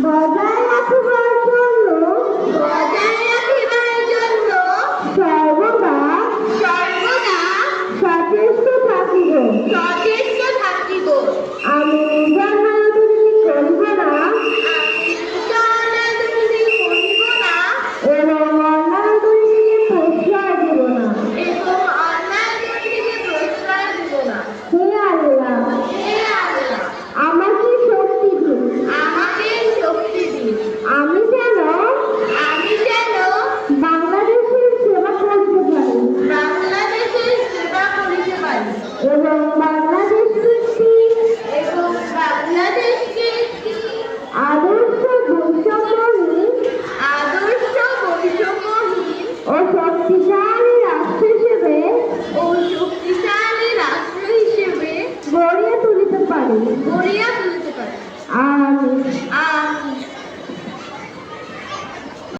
বজায় রাখিবার জন্য সর্বদা সচেষ্ট থাকিব। আমি নিজের দুর্নীতি করিব না এবং অন্যায় দুর্নীতিকে প্রশ্রয় দিব না। হে আল্লাহ, আমাকে শক্তি দিন। আমি যেন বাংলাদেশের সেবা করতে পারি এবং বাংলাদেশকে একটি আদর্শ বৈষম্যহীন ও শক্তিশালী রাষ্ট্র হিসেবে গড়িয়ে তুলিতে পারি।